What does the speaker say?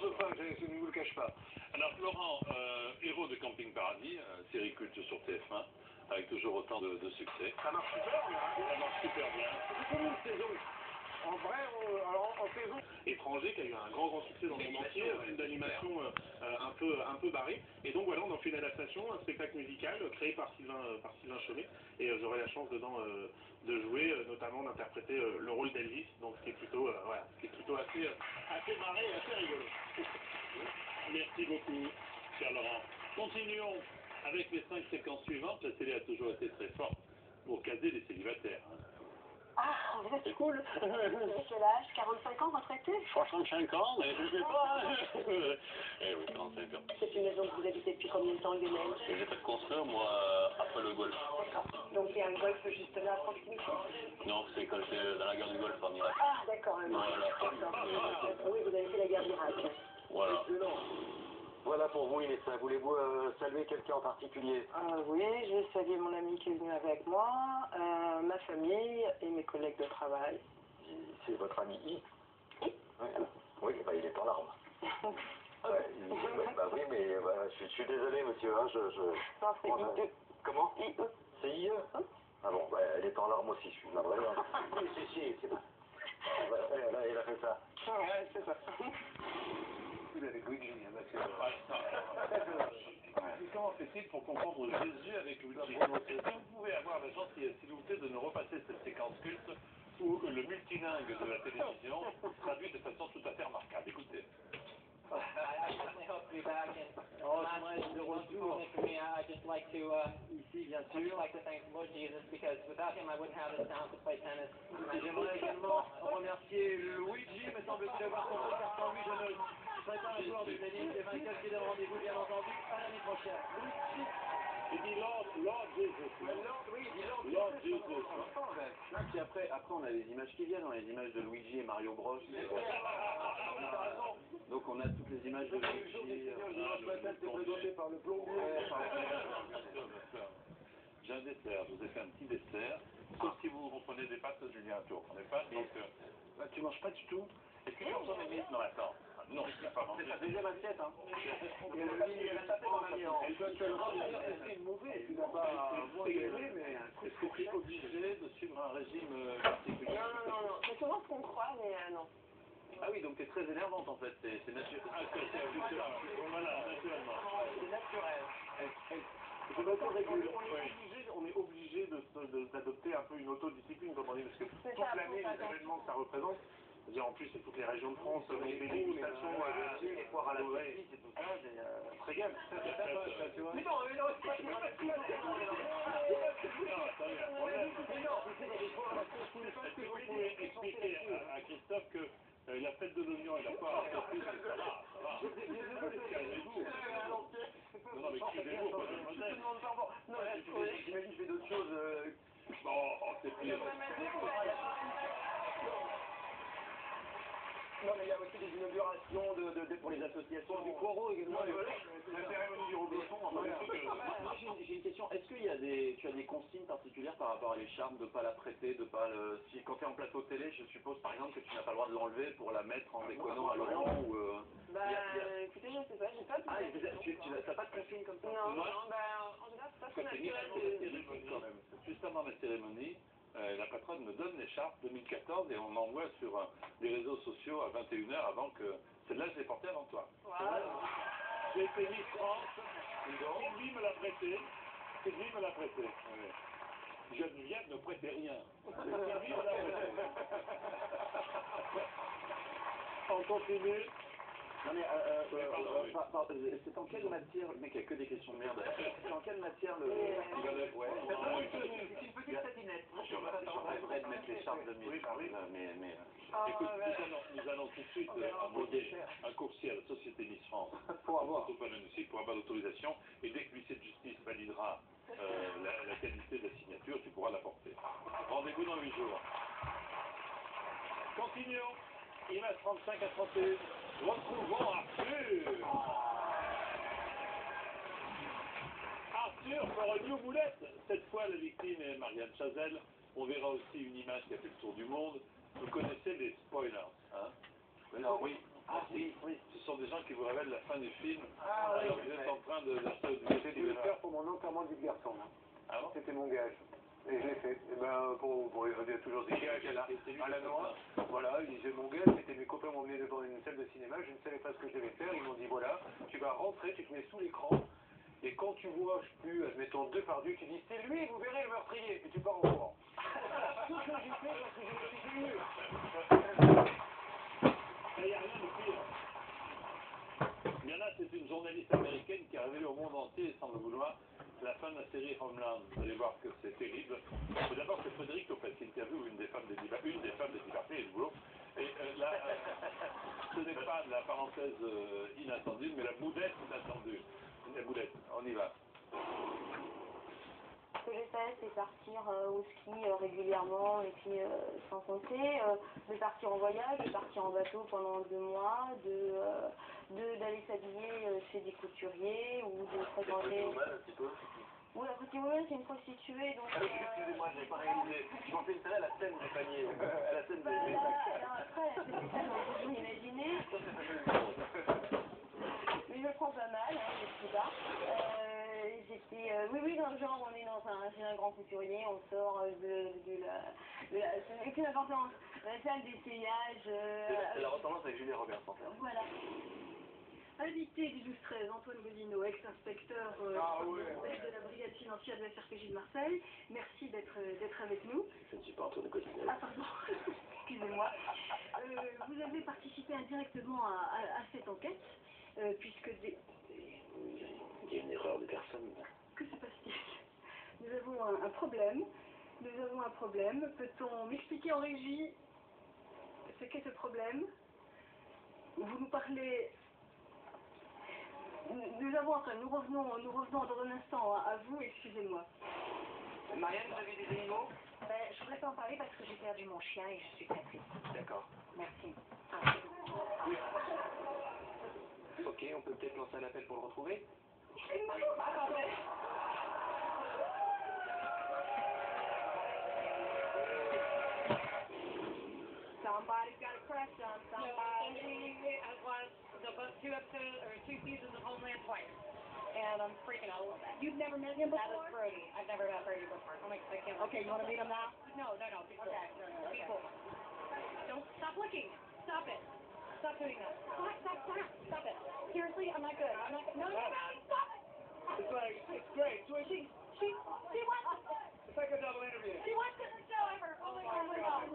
dauphin, je ne vous le cache pas. Alors Laurent, héros de Camping Paradis, série culte sur TF1, avec toujours autant de succès. Ça marche super bien. Ça marche super bien. C'est comme une saison. En vrai, en saison. Étranger, qui a eu un grand succès dans le monde entier, un film d'animation un peu barré. Et donc voilà, on en fait une adaptation, un spectacle musical créé par Sylvain Chomet. Et j'aurai la chance dedans de jouer, notamment d'interpréter le rôle d'Elvis, donc ce qui est plutôt, assez marré et assez rigolo. Merci beaucoup, cher Laurent. Continuons avec les 5 séquences suivantes. La télé a toujours été très forte pour caser les célibataires. Ah, vous êtes cool. Quel âge? 45 ans, retraité? 65 ans, mais je ne sais pas. Eh oui, 45 ans. C'est une maison que vous habitez depuis combien de temps, Lionel? J'ai fait construire, moi, après le golf. D'accord. Donc il y a un golf juste là à proximité? Non, c'est quand j'étais dans la guerre du golf en Irak. Ah, d'accord. Voilà. Oui, vous avez fait la guerre d'Irak. Voilà. Voilà pour vous, Inessa. Voulez-vous saluer quelqu'un en particulier? Oui, je vais saluer mon ami qui est venu avec moi, ma famille et mes collègues de travail. C'est votre ami I? I? Oui, bah, il est en larmes. Oui, mais je suis désolé, monsieur. Hein, Non, c'est IE. Comment? IE. C'est IE? Ah bon, elle est en larmes aussi, je suis navré. Oui, c'est bon. Il a fait ça. Ouais, c'est ça. Avec Luigi, Comment fait-il pour comprendre Jésus avec Luigi? Est-ce que vous pouvez avoir la gentillesse, s'il vous plaît, de nous repasser cette séquence culte où le multilingue de la télévision traduit de façon tout à fait remarquable? Écoutez. I definitely hope to be back, and most importantly for me, I just like to thank Lord Jesus, because without him I wouldn't have this talent to play tennis. J'aimerais également remercier Luigi, me semble-t-il avoir son carte en lui, je ne serai pas un joueur de tennis, et vainqueur qui donne rendez-vous bien entendu à l'année prochaine. Luigi. Il dit Lord Jesus. Lord Jesus. Ah, puis après, on a les images qui viennent, on a les images de Luigi et Mario Bros. Donc on a toutes les images de Luigi. Par le plombier. J'ai un dessert, je vous ai fait un petit dessert, sauf si vous reprenez des pâtes, Julien, tu reprenez pas, donc... Tu manges pas du tout? Est-ce que personne est mis? Non, attends. Non, je ne peux pas manger. C'est la deuxième assiette, hein. Elle a tapé dans la viande. C'est mauvais, tu n'as pas Est-ce que tu es obligé de suivre un régime particulier? Non. C'est souvent ce qu'on croit, mais non. Ah oui, donc t'es très énervante en fait, c'est naturel. Ah, voilà, naturellement. C'est naturel. Je m'autorégule. On est obligé d'adopter un peu une autodiscipline, comme on dit, parce que toute l'année, les événements que ça représente, c'est-à-dire en plus c'est toutes les régions de France, les dégustations, les foires à la saucisse et tout ça, on se régale. Mais non, Est-ce que vous pouvez expliquer à Christophe que la fête de l'oignon et la foire à la saucisse, ça va. Calmez-vous. Non, mais calmez-vous, pas de modèle. Non, j'imagine que je fais d'autres choses. Bon, c'est pire. Non, mais il y a aussi des inaugurations pour les associations du Coro également. La cérémonie du Robinson, J'ai une question, est-ce que tu as des consignes particulières par rapport à l'écharpe, de ne pas la prêter, de pas le... Si quand tu es en plateau télé, je suppose par exemple que tu n'as pas le droit de l'enlever pour la mettre en déconnant à Laurent ou... Écoutez, je sais pas, j'ai pas de... Ah, tu n'as pas de consignes comme ça? Non, en général, c'est pas très naturel. Juste avant la cérémonie, la patronne me donne l'écharpe 2014 et on m'envoie sur les réseaux sociaux à 21h avant que... Celle-là, je l'ai portée avant toi. J'ai été Miss France, Sylvie me l'a prêtée. Geneviève ne prêtait rien. Sylvie me l'a prêtée. On continue. Non mais, c'est en quelle matière... Le mec, il n'y a que des questions de merde. C'est en quelle matière le... Ouais. C'est une petite satinette. J'aurais de mettre l'écharpe de Miss France, mais... Écoute, nous allons tout de suite envoyer un coursier à la société Miss France pour avoir l'autorisation, et dès que l'huissier de justice validera la qualité de la signature, tu pourras l'apporter. Rendez-vous dans 8 jours. Continuons. Image 35 à 31. Retrouvons Arthur. Arthur fera une boulette. Cette fois, la victime est Marianne Chazelle. On verra aussi une image qui a fait le tour du monde. Vous connaissez les spoilers, hein? Non, oui. Ah si, oui. Ce sont des gens qui vous révèlent la fin du film. Alors vous êtes en train d'acheter du J'ai dû le faire pour mon enterrement de vie de garçon. Ah bon? C'était mon gage. Et je l'ai fait. Et ben, il y a toujours des gages à la noix. Voilà, ils disaient mon gage, c'était mes copains m'ont emmené devant une salle de cinéma, je ne savais pas ce que je devais faire. Ils m'ont dit voilà, tu vas rentrer, tu te mets sous l'écran. Et quand tu vois, je sais plus, admettons, deux pardus, tu dis c'est lui, vous verrez le meurtrier. Et tu pars en courant. Tout ce que j'ai fait parce que je me suis fait mûr. Il n'y a rien de pire. Il y en a, c'est une journaliste américaine qui a révélé au monde entier, sans le vouloir, la fin de la série Homeland. Vous allez voir que c'est terrible. Mais d'abord, c'est Frédéric Lopez qui interviewe une des femmes des Libertés et du boulot. Et là, ce n'est pas de la parenthèse inattendue, mais la boudette inattendue. La boudette, on y va. Ce que j'ai fait, c'est partir au ski régulièrement et puis sans compter, de partir en voyage, de partir en bateau pendant 2 mois, d'aller s'habiller chez des couturiers ou de fréquenter... un petit peu. Oui, la Pretty Woman, c'est une prostituée, donc... Excusez-moi, je n'ai pas réalisé. Je pensais que c'était à la scène du panier, à la scène des... Alors après, c'est ça, on peut imaginer. Mais je le prends pas mal, hein, je sais pas. Oui, dans le genre, on est chez un grand couturier, on sort ça n'a aucune importance. La salle d'essayage... C'est la ressemblance avec Julia Roberts, en fait. Voilà. Invité du 12-13, Antoine Godino, ex-inspecteur de la brigade financière de la SRPJ de Marseille. Merci d'être avec nous. Je ne suis pas Antoine Godino. Ah, pardon. Excusez-moi. Vous avez participé indirectement à cette enquête, puisque des... Il y a une erreur de personne. Que se passe-t-il? Nous avons un problème. Peut-on m'expliquer en régie ce qu'est ce problème? Vous nous parlez... Nous revenons dans un instant à vous, excusez-moi. Marianne, vous avez des animaux? Je voudrais pas en parler parce que j'ai perdu mon chien et je suis très triste. D'accord. Merci. Ok, on peut peut-être lancer un appel pour le retrouver? Somebody's got a crush on somebody. I've watched about 2 episodes or 2 seasons of Homeland twice. And I'm freaking out with that. You've never met him before? That is Brody. I've never met Brody before. I can't. Okay, you want to meet him now? No. Before. Okay. Before. Don't stop looking. Stop it. Stop doing that. Stop it. Seriously, I'm not good. No, stop it. It's great. She wants. It's like a double interview. She wants to show ever. Oh my God.